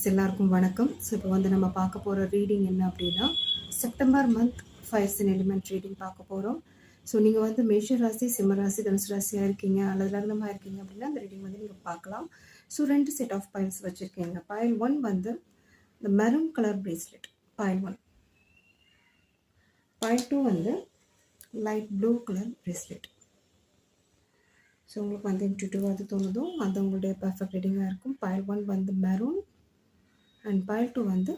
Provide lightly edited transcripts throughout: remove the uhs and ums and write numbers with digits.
எல்லாருக்கும் வணக்கம். ஸோ இப்போ வந்து நம்ம பார்க்க போகிற ரீடிங் என்ன அப்படின்னா September month fires and element reading பார்க்க போகிறோம். ஸோ நீங்கள் வந்து மேஷ ராசி, சிம்ம ராசி, தனுசு ராசியாக இருக்கீங்க அல்லது லக்னமாக இருக்கீங்க அப்படின்னா அந்த ரீடிங் வந்து நீங்கள் பார்க்கலாம். ஸோ 2 செட் ஆஃப் பைல்ஸ் வச்சுருக்கீங்க. பைல் 1 வந்து இந்த maroon colour bracelet file 1. File 2 வந்து light blue colour bracelet. So உங்களுக்கு வந்து இன்ட்யூட்டிவாக அது தோணுதோ அது உங்களுடைய பர்ஃபெக்ட் ரீடிங்காக இருக்கும். பைல் 1 வந்து மெரூன் அண்ட் பைல் 2 வந்து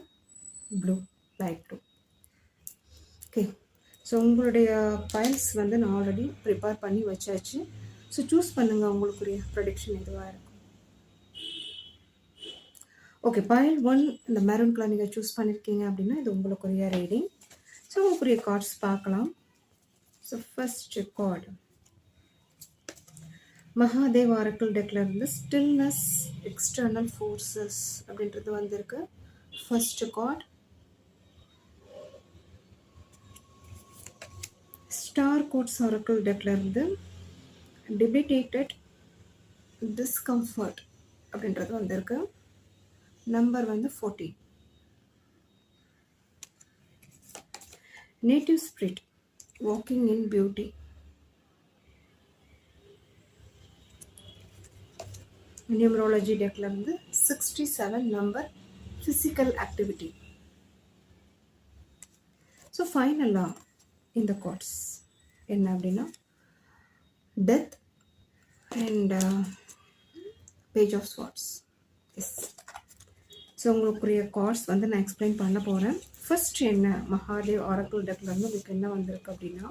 blue, light blue. Okay, so உங்களுடைய பைல்ஸ் வந்து நான் ஆல்ரெடி ப்ரிப்பேர் பண்ணி வச்சாச்சு. ஸோ சூஸ் பண்ணுங்கள் உங்களுக்குரிய ப்ரொடிக்ஷன் எதுவாக இருக்கும். ஓகே, பைல் 1 இந்த மெரூன் கலர் நீங்கள் சூஸ் பண்ணியிருக்கீங்க அப்படின்னா இது உங்களுக்குரிய ரீடிங். ஸோ உங்களுக்குரிய கார்ட்ஸ் பார்க்கலாம். So first card Mahadev oracle டெக்ல இருந்து ஸ்டில்னஸ் எக்ஸ்டர்னல் ஃபோர்ஸஸ் அப்படின்றது வந்திருக்கு. First card star gods oracle டெக்ல இருந்து டிபிட்டேட்டட் டிஸ்கம்ஃபர்ட் அப்படின்றது வந்திருக்கு. நம்பர் வந்து 14. Native spirit walking in beauty. Numerology டெக்ல இருந்து 67 நம்பர் ஃபிசிக்கல் ஆக்டிவிட்டி. ஸோ ஃபைனலாக இந்த கார்ட்ஸ் என்ன அப்படின்னா death and page of swords. Yes, so உங்களுக்குரிய கார்ட்ஸ் வந்து நான் எக்ஸ்பிளைன் பண்ண போகிறேன். ஃபர்ஸ்ட் என்ன மகாதேவ் ஆரக்கிள் டெக்ல இருந்து உங்களுக்கு என்ன வந்திருக்கு அப்படின்னா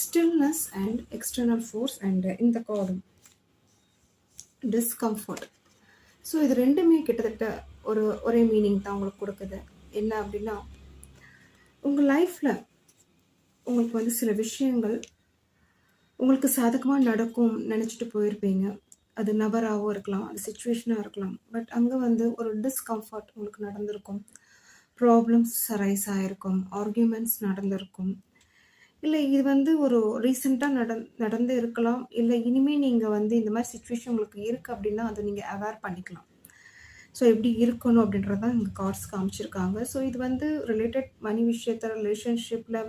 stillness and external force and இந்த கார்டும் டிஸ்கம்ஃபர்ட். ஸோ இது ரெண்டுமே கிட்டத்தட்ட ஒரே மீனிங் தான் உங்களுக்கு கொடுக்குது. என்ன அப்படின்னா உங்கள் லைஃப்பில் உங்களுக்கு வந்து சில விஷயங்கள் உங்களுக்கு சாதகமாக நடக்கும் நினச்சிட்டு போயிருப்பீங்க. அது நபராகவும் இருக்கலாம், அது சுச்சுவேஷனாக இருக்கலாம். பட் அங்கே வந்து ஒரு டிஸ்கம்ஃபர்ட் உங்களுக்கு நடந்திருக்கும், ப்ராப்ளம்ஸ் ரைஸ் ஆகிருக்கும், ஆர்கியூமெண்ட்ஸ் நடந்திருக்கும். இல்லை இது வந்து ஒரு ரீசெண்டாக நடந்து இருக்கலாம். இல்லை இனிமேல் நீங்கள் வந்து இந்த மாதிரி சுச்சுவேஷன் உங்களுக்கு இருக்குது அப்படின்னா அதை நீங்கள் அவேர் பண்ணிக்கலாம். ஸோ எப்படி இருக்கணும் அப்படின்றதான் இங்கே கார்ட்ஸ் காமிச்சிருக்காங்க. ஸோ இது வந்து ரிலேட்டட் மணி விஷயத்தில் ரிலேஷன்ஷிப்பில்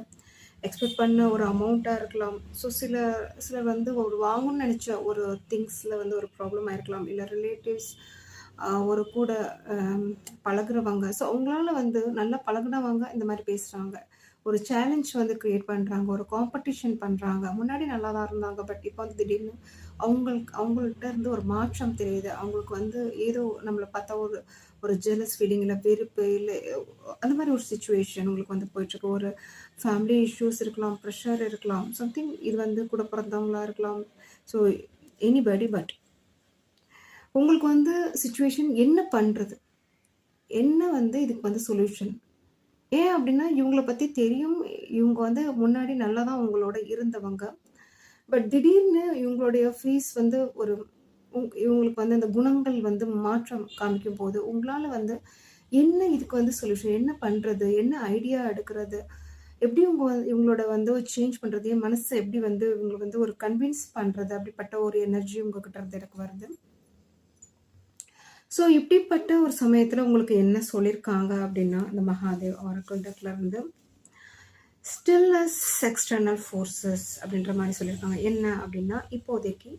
எக்ஸ்பெக்ட் பண்ண ஒரு அமௌண்ட்டாக இருக்கலாம். ஸோ சில வந்து ஒரு வாங்கணும்னு நினச்ச ஒரு திங்ஸில் வந்து ஒரு ப்ராப்ளம் ஆயிருக்கலாம். இல்லை ரிலேட்டிவ்ஸ் ஒரு கூட பழகுறவங்க, ஸோ அவங்களால வந்து நல்லா பழகுனவங்க இந்த மாதிரி பேசுகிறாங்க. ஒரு சேலஞ்ச் வந்து க்ரியேட் பண்ணுறாங்க, ஒரு காம்படிஷன் பண்ணுறாங்க. முன்னாடி நல்லா தான் இருந்தாங்க, பட் இப்போ வந்து திடீர்னு அவங்கள்ட்ட இருந்து ஒரு மாற்றம் தெரியுது. அவங்களுக்கு வந்து ஏதோ நம்மளை பார்த்தா ஒரு ஜெலஸ் ஃபீலிங், இல்லை வெறுப்பு, இல்லை அந்த மாதிரி ஒரு சுச்சுவேஷன் உங்களுக்கு வந்து போயிட்டுருக்கு. ஒரு ஃபேமிலி இஷ்யூஸ் இருக்கலாம், ப்ரெஷர் இருக்கலாம், சம்திங். இது வந்து கூட பிறந்தவங்களாக இருக்கலாம். ஸோ எனிபடி, பட் உங்களுக்கு வந்து சுச்சுவேஷன் என்ன பண்ணுறது, என்ன வந்து இதுக்கு வந்து சொல்யூஷன். ஏன் அப்படின்னா இவங்கள பற்றி தெரியும், இவங்க வந்து முன்னாடி நல்லா தான் உங்களோட இருந்தவங்க. பட் திடீர்னு இவங்களுடைய ஃபேஸ் வந்து இவங்களுக்கு வந்து அந்த குணங்கள் வந்து மாற்றம் காமிக்கும் போது உங்களால் வந்து என்ன இதுக்கு வந்து சொல்யூஷன், என்ன பண்ணுறது, என்ன ஐடியா எடுக்கிறது, எப்படி இவங்களோட வந்து சேஞ்ச் பண்ணுறது, என் மனசை எப்படி வந்து இவங்களுக்கு வந்து ஒரு கன்வின்ஸ் பண்ணுறது, அப்படிப்பட்ட ஒரு எனர்ஜி உங்ககிட்ட இருந்து எனக்கு வருது. ஸோ இப்படிப்பட்ட ஒரு சமயத்தில் உங்களுக்கு என்ன சொல்லியிருக்காங்க அப்படின்னா இந்த மகாதேவ் ஆரக்கிள் டெக்ல இருந்து ஸ்டில்னஸ் எக்ஸ்டர்னல் ஃபோர்ஸஸ் அப்படின்ற மாதிரி சொல்லியிருக்காங்க. என்ன அப்படின்னா இப்போதைக்கு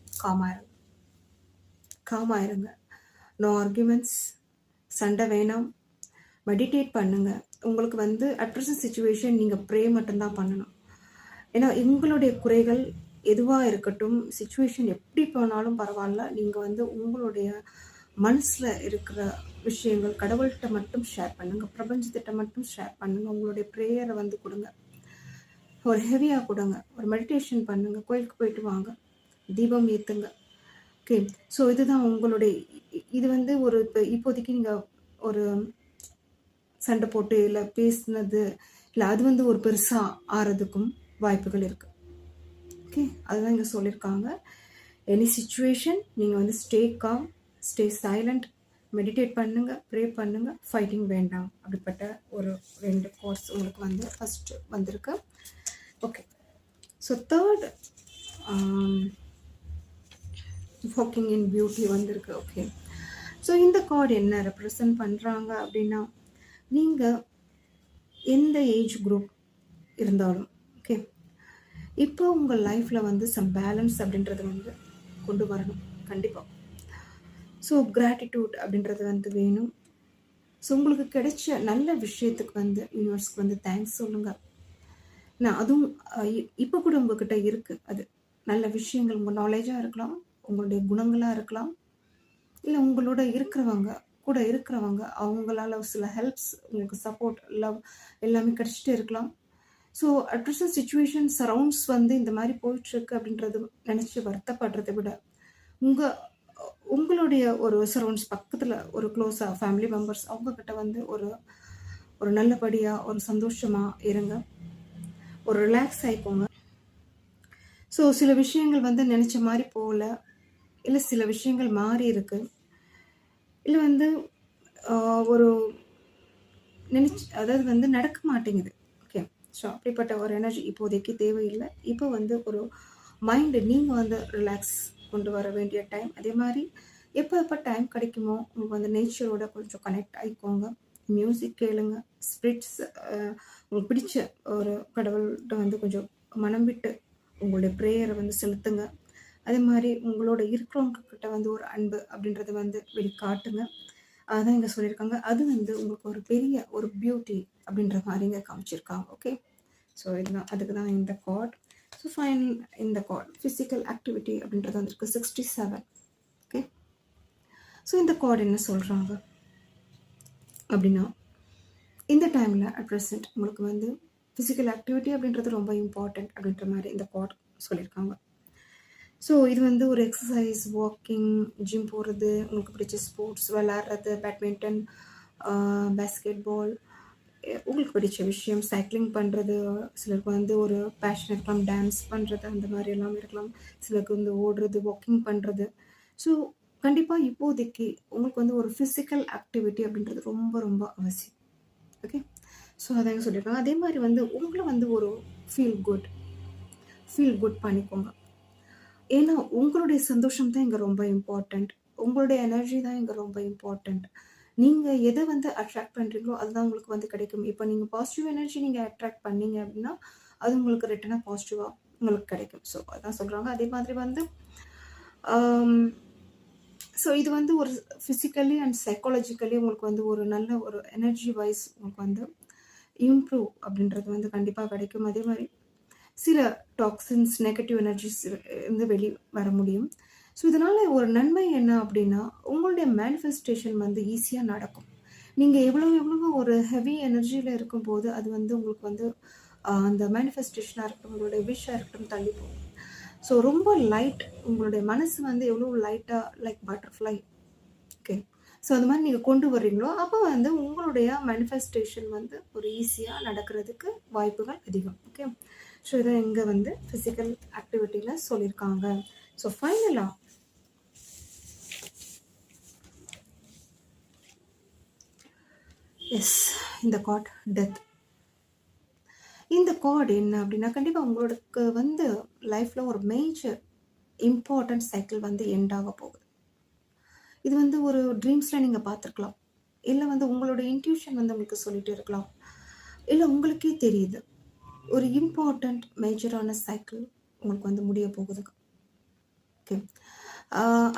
காமாயிருங்க, நோ ஆர்கியூமெண்ட்ஸ், சண்டை வேணாம், மெடிடேட் பண்ணுங்கள். உங்களுக்கு வந்து அட் ப்ரெசன்ட் சுச்சுவேஷன் நீங்கள் ப்ரே மட்டும்தான் பண்ணணும். ஏன்னா உங்களுடைய குறைகள் எதுவாக இருக்கட்டும், சுச்சுவேஷன் எப்படி போனாலும் பரவாயில்ல, நீங்கள் வந்து உங்களுடைய மனசில் இருக்கிற விஷயங்கள் கடவுள்கிட்ட மட்டும் ஷேர் பண்ணுங்கள், பிரபஞ்சத்திட்ட மட்டும் ஷேர் பண்ணுங்கள். உங்களுடைய ப்ரேயரை வந்து கொடுங்க, ஒரு ஹெவியாக கொடுங்க, ஒரு மெடிடேஷன் பண்ணுங்கள், கோயிலுக்கு போயிட்டு வாங்க, தீபம் ஏற்றுங்க. ஓகே, ஸோ இதுதான் உங்களுடைய இது வந்து ஒரு இப்போதைக்கு நீங்கள் ஒரு சண்டை போட்டு இல்லை பேசினது இல்லை அது வந்து ஒரு பெருசாக ஆறதுக்கும் வாய்ப்புகள் இருக்குது. ஓகே, அதுதான் இங்கே சொல்லியிருக்காங்க. எனி சிச்சுவேஷன் நீங்கள் வந்து stay com, stay silent, meditate பண்ணுங்கள், ப்ரே பண்ணுங்கள், ஃபைட்டிங் வேண்டாம். அப்படிப்பட்ட ஒரு 2 கோர்ஸ் உங்களுக்கு வந்து ஃபஸ்ட்டு வந்திருக்கு. Okay, so third walking in beauty வந்திருக்கு. ஓகே, ஸோ இந்த கார்டு என்ன ரெப்ரசன்ட் பண்ணுறாங்க அப்படின்னா, நீங்கள் எந்த ஏஜ் குரூப் இருந்தாலும் ஓகே, இப்போ உங்கள் லைஃப்பில் வந்து சம் பேலன்ஸ் அப்படின்றது வந்து கொண்டு வரணும் கண்டிப்பாக. ஸோ கிராட்டிடியூட் அப்படின்றது வந்து வேணும். ஸோ உங்களுக்கு கிடைச்ச நல்ல விஷயத்துக்கு வந்து யூனிவர்ஸ்க்கு வந்து தேங்க்ஸ் சொல்லுங்கள். நான் அதுவும் இப்போ கூட உங்ககிட்ட இருக்குது அது நல்ல விஷயங்கள், உங்கள் நாலேஜாக இருக்கலாம், உங்களுடைய குணங்களாக இருக்கலாம், இல்லை உங்களோட கூட இருக்கிறவங்க அவங்களால சில ஹெல்ப்ஸ், உங்களுக்கு சப்போர்ட், லவ் எல்லாமே கிடச்சிட்டே இருக்கலாம். So at present situation surrounds வந்து இந்த மாதிரி போயிட்டுருக்கு அப்படின்றது நினச்சி வருத்தப்படுறதை விட, உங்களுடைய ஒரு சரவுண்ட்ஸ் பக்கத்தில் ஒரு க்ளோஸாக ஃபேமிலி மெம்பர்ஸ் அவங்கக்கிட்ட வந்து ஒரு நல்லபடியாக ஒரு சந்தோஷமாக இருங்க, ஒரு ரிலாக்ஸ் ஆகிப்போங்க. ஸோ சில விஷயங்கள் வந்து நினச்ச மாதிரி போகல, இல்லை சில விஷயங்கள் மாறி இருக்கு, இல்லை வந்து ஒரு அதாவது வந்து நடக்க மாட்டேங்குது. ஓகே, ஸோ அப்படிப்பட்ட ஒரு எனர்ஜி இப்போதைக்கு தேவையில்லை. இப்போ வந்து ஒரு மைண்டு நீங்கள் வந்து ரிலாக்ஸ் கொண்டு வர வேண்டிய டைம். அதே மாதிரி எப்போ டைம் கிடைக்குமோ உங்களுக்கு வந்து நேச்சரோட கொஞ்சம் கனெக்ட் ஆகிக்கோங்க, மியூசிக் கேளுங்க, ஸ்பிரிட்ஸ் உங்களுக்கு பிடிச்ச ஒரு கடவுள்கிட்ட வந்து கொஞ்சம் மனம் விட்டு உங்களுடைய ப்ரேயரை வந்து செலுத்துங்க. அதே மாதிரி உங்களோட இருக்கிறவங்க கிட்ட வந்து ஒரு அன்பு அப்படின்றத வந்து வெளிக்காட்டுங்க. அதான் இங்கே சொல்லியிருக்காங்க. அது வந்து உங்களுக்கு ஒரு பெரிய ஒரு பியூட்டி அப்படின்ற மாதிரி இங்கே காமிச்சிருக்காங்க. ஓகே, ஸோ இதுதான் அதுக்கு தான் இந்த கார்ட். ஸோ ஃபைன், இந்த கார்ட் ஃபிசிக்கல் ஆக்டிவிட்டி அப்படின்றது வந்துருக்கு 67. ஓகே, ஸோ இந்த கார்டு என்ன சொல்கிறாங்க அப்படின்னா, இந்த டைமில் அட் ப்ரெசென்ட் உங்களுக்கு வந்து ஃபிசிக்கல் ஆக்டிவிட்டி அப்படின்றது ரொம்ப இம்பார்ட்டண்ட் அப்படின்ற மாதிரி இந்த கார்டு சொல்லியிருக்காங்க. ஸோ இது வந்து ஒரு எக்ஸசைஸ், வாக்கிங், ஜிம் போகிறது, உங்களுக்கு பிடிச்ச ஸ்போர்ட்ஸ் விளாட்றது, பேட்மிண்டன், பேஸ்கெட் பால், உங்களுக்கு பிடிச்ச விஷயம், சைக்கிளிங் பண்ணுறது, சிலருக்கு வந்து ஒரு பேஷன் இருக்கலாம், டான்ஸ் பண்ணுறது, அந்த மாதிரி எல்லாம் இருக்கலாம், சிலருக்கு வந்து ஓடுறது, வாக்கிங் பண்ணுறது. ஸோ கண்டிப்பாக இப்போதைக்கு உங்களுக்கு வந்து ஒரு ஃபிசிக்கல் ஆக்டிவிட்டி அப்படின்றது ரொம்ப ரொம்ப அவசியம். ஓகே, ஸோ அதாங்க சொல்லியிருக்காங்க. அதே மாதிரி வந்து உங்களை வந்து ஒரு ஃபீல் குட் பண்ணிக்கோங்க. ஏன்னா உங்களுடைய சந்தோஷம் தான் இங்கே ரொம்ப இம்பார்ட்டண்ட், உங்களுடைய எனர்ஜி தான் இங்கே ரொம்ப இம்பார்ட்டண்ட். நீங்கள் எதை வந்து அட்ராக்ட் பண்ணுறீங்களோ அதுதான் உங்களுக்கு வந்து கிடைக்கும். இப்போ நீங்கள் பாசிட்டிவ் எனர்ஜி நீங்கள் அட்ராக்ட் பண்ணீங்க அப்படின்னா அது உங்களுக்கு ரிட்டனாக பாசிட்டிவாக உங்களுக்கு கிடைக்கும். ஸோ அதான் சொல்கிறாங்க. அதே மாதிரி வந்து ஸோ இது வந்து ஒரு ஃபிசிக்கலி அண்ட் சைக்காலஜிக்கலி உங்களுக்கு வந்து ஒரு நல்ல ஒரு எனர்ஜி வைஸ் உங்களுக்கு வந்து இம்ப்ரூவ் அப்படின்றது வந்து கண்டிப்பாக கிடைக்கும். அதே மாதிரி சில டாக்ஸின்ஸ், நெகட்டிவ் எனர்ஜிஸ் இருந்து வெளியே வர முடியும். ஸோ இதனால் ஒரு நன்மை என்ன அப்படின்னா, உங்களுடைய மேனிஃபெஸ்டேஷன் வந்து ஈஸியாக நடக்கும். நீங்கள் எவ்வளோ ஒரு ஹெவி எனர்ஜியில் இருக்கும்போது அது வந்து உங்களுக்கு வந்து அந்த மேனிஃபெஸ்டேஷனாக இருக்கட்டும், உங்களுடைய விஷாக இருக்கட்டும் தள்ளி போகும். ஸோ ரொம்ப லைட், உங்களுடைய மனசு வந்து எவ்வளோ லைட்டாக லைக் பட்டர்ஃப்ளை. ஓகே, ஸோ அந்த மாதிரி நீங்கள் கொண்டு வர்றீங்களோ அப்போ வந்து உங்களுடைய மேனிஃபெஸ்டேஷன் வந்து ஒரு ஈஸியாக நடக்கிறதுக்கு வாய்ப்புகள் அதிகம். ஓகே, ஸோ இதை இங்கே வந்து ஃபிசிக்கல் ஆக்டிவிட்டியில் சொல்லியிருக்காங்க. ஸோ ஃபைனலாக எஸ், இந்த கார்ட் டெத். இந்த கார்டு என்ன அப்படின்னா, கண்டிப்பாக உங்களுக்கு வந்து லைஃப்பில் ஒரு மேஜர் இம்பார்ட்டன்ட் சைக்கிள் வந்து எண்ட் ஆக போகுது. இது வந்து ஒரு ட்ரீம்ஸில் நீங்கள் பார்த்துருக்கலாம், இல்லை வந்து உங்களோட இன்ட்யூஷன் வந்து உங்களுக்கு சொல்லிகிட்டே இருக்கலாம், இல்லை உங்களுக்கே தெரியுது ஒரு இம்பார்ட்டண்ட் மேஜரான சைக்கிள் உங்களுக்கு வந்து முடிய போகுதுங்க. ஓகே,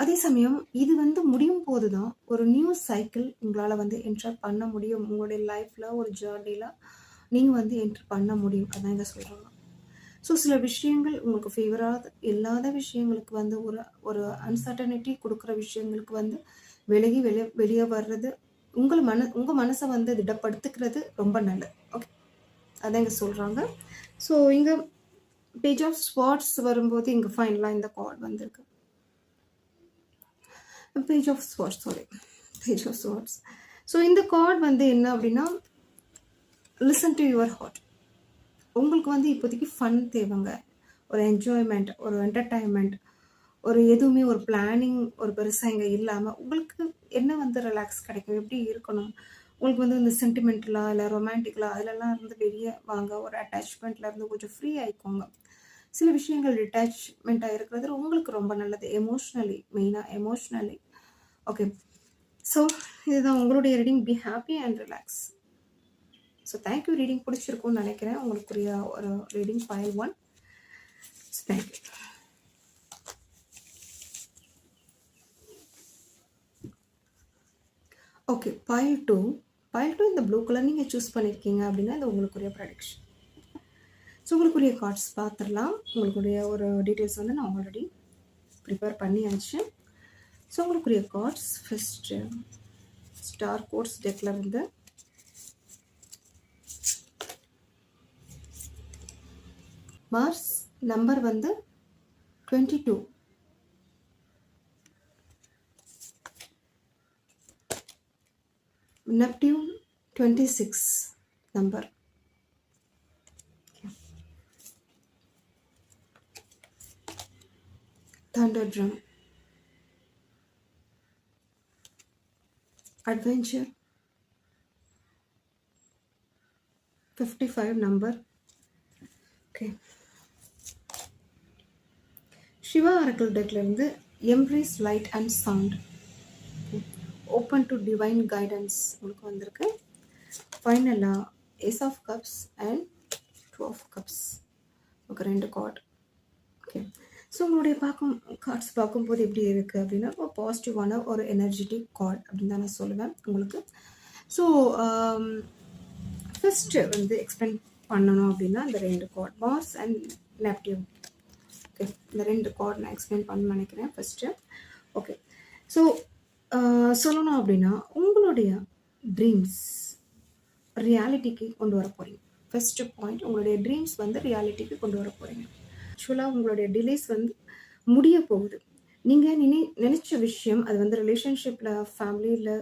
அதே சமயம் இது வந்து முடியும் போது தான் ஒரு நியூ சைக்கிள் உங்களால் வந்து என்டர் பண்ண முடியும். உங்களுடைய லைஃப்பில் ஒரு ஜேர்னியில் நீங்கள் வந்து என்டர் பண்ண முடியும். அதான் இங்கே சொல்கிறாங்க. ஸோ சில விஷயங்கள் உங்களுக்கு ஃபேவராக இல்லாத விஷயங்களுக்கு வந்து ஒரு அன்சர்டனிட்டி கொடுக்குற விஷயங்களுக்கு வந்து வெளியே வர்றது, உங்கள் மனசை வந்து திடப்படுத்திக்கிறது ரொம்ப நல்லது. ஓகே, அதான் இங்கே சொல்கிறாங்க. ஸோ இங்கே பேஜ் ஆஃப் ஸ்வார்ட்ஸ் வரும்போது இங்கே ஃபைனலாக இந்த கார்டு வந்திருக்கு. Page of swords. ஸோ இந்த கார்டு வந்து என்ன அப்படின்னா, லிசன் டு யுவர் ஹார்ட். உங்களுக்கு வந்து இப்போதைக்கு ஃபன் தேவைங்க, ஒரு என்ஜாய்மெண்ட், ஒரு என்டர்டைன்மெண்ட், ஒரு எதுவுமே ஒரு பிளானிங் ஒரு பெருசாக இங்கே இல்லாமல் உங்களுக்கு என்ன வந்து ரிலாக்ஸ் கிடைக்கும், எப்படி இருக்கணும், உங்களுக்கு வந்து இந்த சென்டிமெண்டலாக இல்லை ரொமான்டிக்கலாக அதிலெல்லாம் இருந்து வெளியே வாங்க, ஒரு அட்டாச்மெண்ட்டில் இருந்து கொஞ்சம் ஃப்ரீ ஆகிக்கோங்க. சில விஷயங்கள் டிட்டாச்மெண்ட்டாக இருக்கிறது உங்களுக்கு ரொம்ப நல்லது, எமோஷ்னலி, மெயினாக எமோஷ்னலி. ஓகே, ஸோ இதுதான் உங்களுடைய reading. Be happy and relax. So thank you. Reading பிடிச்சிருக்கும்னு நினைக்கிறேன். உங்களுக்குரிய ஒரு reading file 1. Thank you. Okay, file 2. File 2 இந்த ப்ளூ கலர் நீங்கள் சூஸ் பண்ணியிருக்கீங்க அப்படின்னா இது உங்களுக்குரிய ப்ரடிக்ஷன். ஸோ உங்களுக்குரிய கார்ட்ஸ் பார்த்துடலாம். உங்களுக்குரிய ஒரு டீட்டெயில்ஸ் வந்து நான் ஆல்ரெடி ப்ரிப்பேர் பண்ணியாச்சு. ஸோ உங்களுக்குரிய கார்ட்ஸ் ஃபஸ்ட்டு ஸ்டார் கோட்ஸ் டெக்கில் இருந்து மார்ஸ் நம்பர் வந்து 22, Neptune 26 number, thunder drum, adventure 55 number. Okay, Shiva oracle டெக்லேருந்து embrace light and sound, open to divine guidance உங்களுக்கு வந்திருக்கு. ஃபைனலாக ace of cups and 2 of cups. Okay, 2 card. Okay, so உங்களுடைய cards பார்க்கும்போது எப்படி இருக்குது அப்படின்னா ஒரு பாசிட்டிவான ஒரு எனர்ஜெட்டிக் கார்டு அப்படின்னு தான் நான் சொல்லுவேன் உங்களுக்கு. ஸோ ஃபஸ்ட்டு வந்து எக்ஸ்பிளைன் பண்ணணும் அப்படின்னா இந்த 2 card Mars and Neptune. Okay, இந்த 2 கார்டு நான் எக்ஸ்பிளைன் பண்ணணும்னு நினைக்கிறேன் ஃபஸ்ட்டு. ஓகே, ஸோ சொல்லணும் அப்படின்னா உங்களுடைய ட்ரீம்ஸ் ரியாலிட்டிக்கு கொண்டு வர போகிறீங்க. ஃபஸ்ட்டு பாயிண்ட், உங்களுடைய ட்ரீம்ஸ் வந்து ரியாலிட்டிக்கு கொண்டு வர போகிறீங்க. ஆக்சுவலாக உங்களுடைய டிலேஸ் வந்து முடிய போகுது. நீங்கள் நினச்ச விஷயம் அது வந்து ரிலேஷன்ஷிப்பில், ஃபேமிலியில்,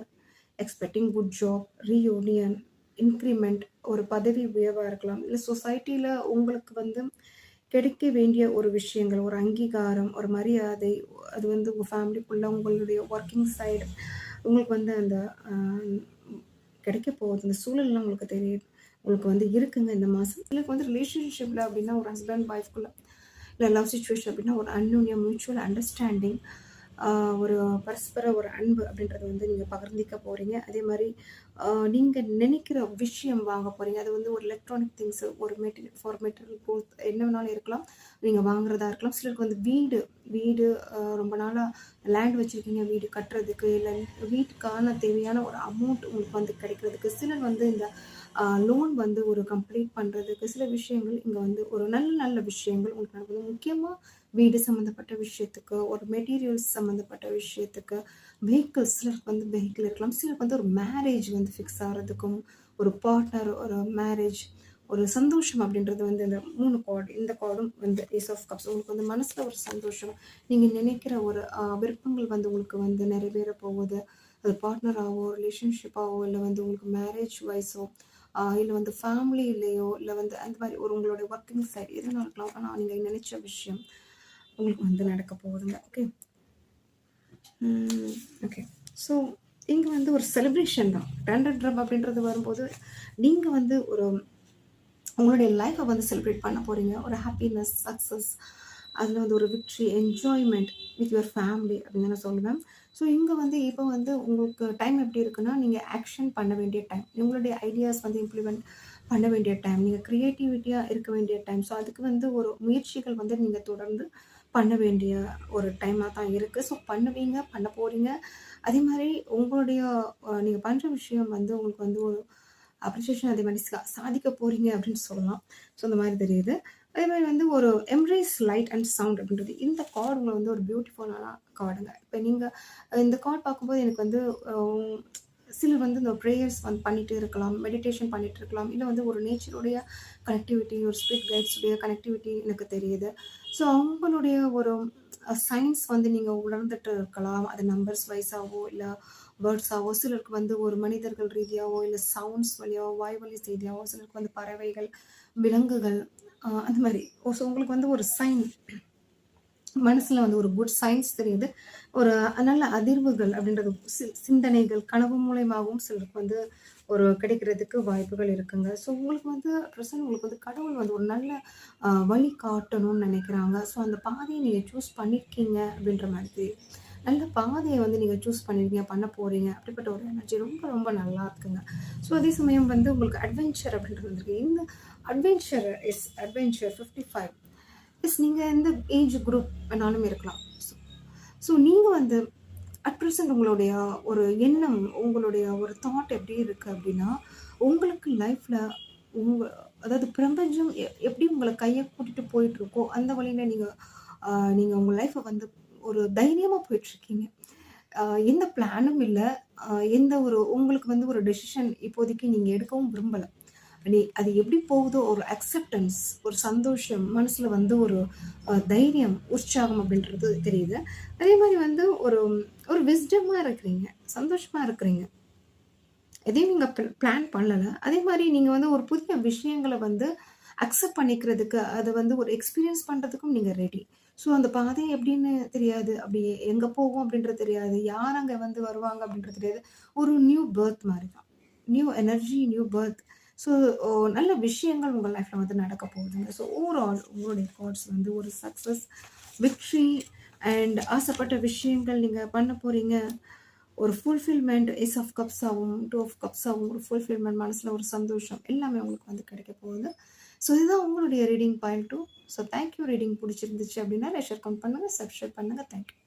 expecting good job, reunion, increment, ஒரு பதவி உயர்வாக இருக்கலாம், இல்லை சொசைட்டியில் உங்களுக்கு வந்து கிடைக்க வேண்டிய ஒரு விஷயங்கள், ஒரு அங்கீகாரம், ஒரு மரியாதை, அது வந்து உங்கள் ஃபேமிலிக்குள்ளே உங்களுடைய ஒர்க்கிங் சைடு உங்களுக்கு வந்து அந்த கிடைக்க போகுது. அந்த சூழல்லாம் உங்களுக்கு தெரியுது, உங்களுக்கு வந்து இருக்குங்க இந்த மாதம். எனக்கு வந்து ரிலேஷன்ஷிப்பில் அப்படின்னா ஒரு ஹஸ்பண்ட் ஒய்ஃப்குள்ளே, இல்லை லவ் சிச்சுவேஷன் அப்படின்னா ஒரு அன்யூன்யம், மியூச்சுவல் அண்டர்ஸ்டாண்டிங், ஒரு பரஸ்பர ஒரு அன்பு அப்படின்றது வந்து நீங்கள் பகிர்ந்திக்க போகிறீங்க. அதே மாதிரி நீங்கள் நினைக்கிற விஷயம் வாங்க போகிறீங்க. அது வந்து ஒரு எலக்ட்ரானிக் திங்ஸு, ஒரு மெட்டீரியல் க்ரோத் என்ன வேணாலும் இருக்கலாம், நீங்கள் வாங்குறதா இருக்கலாம். சிலருக்கு வந்து வீடு ரொம்ப நாளாக லேண்ட் வச்சுருக்கீங்க, வீடு கட்டுறதுக்கு, இல்லை வீட்டுக்கான தேவையான ஒரு அமௌண்ட் உங்களுக்கு வந்து கிடைக்கிறதுக்கு, சிலர் வந்து இந்த லோன் வந்து ஒரு கம்ப்ளீட் பண்ணுறதுக்கு, சில விஷயங்கள் இங்கே வந்து ஒரு நல்ல விஷயங்கள் உங்களுக்கு நடக்குது. முக்கியமாக வீடு சம்மந்தப்பட்ட விஷயத்துக்கு, ஒரு மெட்டீரியல்ஸ் சம்மந்தப்பட்ட விஷயத்துக்கு, வெஹிக்கிள்ஸ், சிலருக்கு வந்து வெஹிக்கிள் இருக்கலாம், சிலருக்கு வந்து ஒரு மேரேஜ் வந்து ஃபிக்ஸ் ஆகிறதுக்கும், ஒரு பார்ட்னர், ஒரு மேரேஜ், ஒரு சந்தோஷம் அப்படின்றது வந்து இந்த 3 கார்டு. இந்த கார்டும் வந்து ஏஸ் ஆஃப் கப்ஸ். உங்களுக்கு வந்து மனசில் ஒரு சந்தோஷம், நீங்கள் நினைக்கிற ஒரு விருப்பங்கள் வந்து உங்களுக்கு வந்து நிறைவேற போகுது. அது பார்ட்னராகவோ, ரிலேஷன்ஷிப்பாகவோ, இல்லை வந்து உங்களுக்கு மேரேஜ் வைஸோ, இல்லை வந்து ஃபேமிலியிலேயோ, இல்லை வந்து அந்த மாதிரி ஒரு உங்களுடைய ஒர்க்கிங் சைடு எதுனா இருக்கலாம். ஆனால் நீங்கள் நினைச்ச விஷயம் உங்களுக்கு வந்து நடக்க போகுதுங்க. Okay, okay. ஸோ இங்கே வந்து ஒரு செலிப்ரேஷன் தான். டண்டர் ட்ரம் அப்படின்றது வரும்போது நீங்கள் வந்து ஒரு உங்களுடைய லைஃப்பை வந்து செலிப்ரேட் பண்ண போகிறீங்க. ஒரு ஹாப்பினஸ், சக்ஸஸ், அதில் வந்து ஒரு victory, enjoyment with your family அப்படின்னு நான் சொல்லுவேன். ஸோ இங்கே வந்து இப்போ வந்து உங்களுக்கு டைம் எப்படி இருக்குன்னா, நீங்கள் ஆக்ஷன் பண்ண வேண்டிய டைம், உங்களுடைய ஐடியாஸ் வந்து இம்ப்ளிமெண்ட் பண்ண வேண்டிய டைம், நீங்கள் க்ரியேட்டிவிட்டியாக இருக்க வேண்டிய டைம். ஸோ அதுக்கு வந்து ஒரு முயற்சிகள் வந்து நீங்கள் தொடர்ந்து பண்ண வேண்டிய ஒரு டைமாக தான் இருக்குது. ஸோ பண்ண போகிறீங்க. அதே மாதிரி உங்களுடைய நீங்கள் பண்ணுற விஷயம் வந்து உங்களுக்கு வந்து ஒரு அப்ரிசியேஷன், அதே மாதிரி சாதிக்க போகிறீங்க அப்படின்னு சொல்லலாம். ஸோ அந்த மாதிரி தெரியுது. அதே மாதிரி வந்து ஒரு எம்ப்ரேஸ் லைட் அண்ட் சவுண்ட் அப்படின்றது இந்த கார்டு உங்களை வந்து ஒரு பியூட்டிஃபுல்லான கார்டுங்க. இப்போ நீங்கள் இந்த கார்டு பார்க்கும்போது எனக்கு வந்து சிலர் வந்து இந்த ப்ரேயர்ஸ் வந்து பண்ணிகிட்டு இருக்கலாம், மெடிடேஷன் பண்ணிகிட்டு இருக்கலாம், இல்லை வந்து ஒரு நேச்சருடைய கனெக்டிவிட்டி, ஒரு ஸ்பிரிட் கைட்ஸுடைய கனெக்டிவிட்டி எனக்கு தெரியுது. ஸோ அவங்களுடைய ஒரு சயின்ஸ் வந்து நீங்கள் உணர்ந்துட்டு இருக்கலாம். அது நம்பர்ஸ் வைஸாகவோ, இல்லை வேர்ட்ஸாகவோ, சிலருக்கு வந்து ஒரு மனிதர்கள் ரீதியாகவோ, இல்லை சவுண்ட்ஸ் வழியாகவோ, வாய்வழி செய்தியாகவோ, சிலருக்கு வந்து பறவைகள், விலங்குகள், அந்த மாதிரி. ஸோ உங்களுக்கு வந்து ஒரு சைன் மனசில் வந்து ஒரு குட் சயின்ஸ் தெரியுது. ஒரு நல்ல அதிர்வுகள் அப்படின்றது, சிந்தனைகள் கனவு மூலயமாகவும் சிலருக்கு வந்து ஒரு கிடைக்கிறதுக்கு வாய்ப்புகள் இருக்குங்க. ஸோ உங்களுக்கு வந்து உங்களுக்கு வந்து கடவுள் வந்து ஒரு நல்ல வழி காட்டணும்னு நினைக்கிறாங்க. ஸோ அந்த பாதையை நீங்கள் சூஸ் பண்ணியிருக்கீங்க அப்படின்ற மாதிரி. நல்ல பாதைய வந்து நீங்க சூஸ் பண்ணிருக்கீங்க, பண்ண போறீங்க. அப்படிப்பட்ட ஒரு எனர்ஜி ரொம்ப ரொம்ப நல்லா இருக்குங்க. ஸோ அதே சமயம் வந்து உங்களுக்கு அட்வென்ச்சர் அப்படின்றது வந்திருக்கு. இந்த அட்வென்ச்சர் 55 நீங்க எந்த ஏஜ் குரூப் வேணாலும் இருக்கலாம். ஸோ ஸோ நீங்க வந்து அட் பிரசன்ட் உங்களுடைய ஒரு எண்ணம், உங்களுடைய ஒரு தாட் எப்படி இருக்கு அப்படின்னா, உங்களுக்கு லைஃப்ல உங்க அதாவது பிரபஞ்சம் எப்படி உங்கள கைய கூட்டிட்டு போயிட்டுருக்கோ, அந்த வழியில நீங்க உங்க லைஃப்ப வந்து ஒரு தைரியமா போயிட்டுருக்கீங்க. அ எந்த பிளானும் இல்ல. எந்த ஒரு உங்களுக்கு வந்து ஒரு டெசிஷன் இப்போதைக்கு நீங்க எடுக்கவும் விரும்பல. அது எப்படி போகுதோ ஒரு அக்செப்டன்ஸ், ஒரு சந்தோஷம், மனசுல வந்து ஒரு தைரியம், உற்சாகம் அப்படின்றது தெரியுது. அதே மாரி வந்து ஒரு ஒரு விஸ்டமா இருக்கிறீங்க. சந்தோஷமா இருக்கிறீங்க. எதையும் நீங்க பிளான் பண்ணல. அதே மாரி நீங்க வந்து ஒரு புதிய விஷயங்கள வந்து அக்செப்ட் பண்ணிக்கிறதுக்கு, அத வந்து ஒரு எக்ஸ்பீரியன்ஸ் பண்றதுக்கும் நீங்க ரெடி. ஸோ அந்த பாதை எப்படின்னு தெரியாது. அப்படி எங்க போகும் அப்படின்றது தெரியாது. யார் அங்க வந்து வருவாங்க அப்படின்றது தெரியாது. ஒரு நியூ பர்த் மாரி தான். New energy, new birth. So நல்ல விஷயங்கள் உங்க லைஃப்ல வந்து நடக்க போகுதுங்க. ஸோ ஓவரால் உங்களுடைய தாட்ஸ் வந்து ஒரு சக்சஸ், விக்டரி அண்ட் ஆசைப்பட்ட விஷயங்கள் நீங்க பண்ண போறீங்க. ஒரு ஃபுல்ஃபில்மென்ட் ஏஸ் ஆஃப் கப்ஸ் ஆவும், டூ ஆஃப் கப்ஸ் ஆவும், ஒரு ஃபுல்ஃபில்மென்ட் மனசுல ஒரு சந்தோஷம் எல்லாமே உங்களுக்கு வந்து கிடைக்க போகுது. ஸோ இதுதான் உங்களுடைய reading point 2. So thank you. Reading பிடிச்சிருந்துச்சு அப்படின்னா ஷேர் கமெண்ட் பண்ணுங்க, சப்ஸ்கிரைப் பண்ணுங்க. Thank you.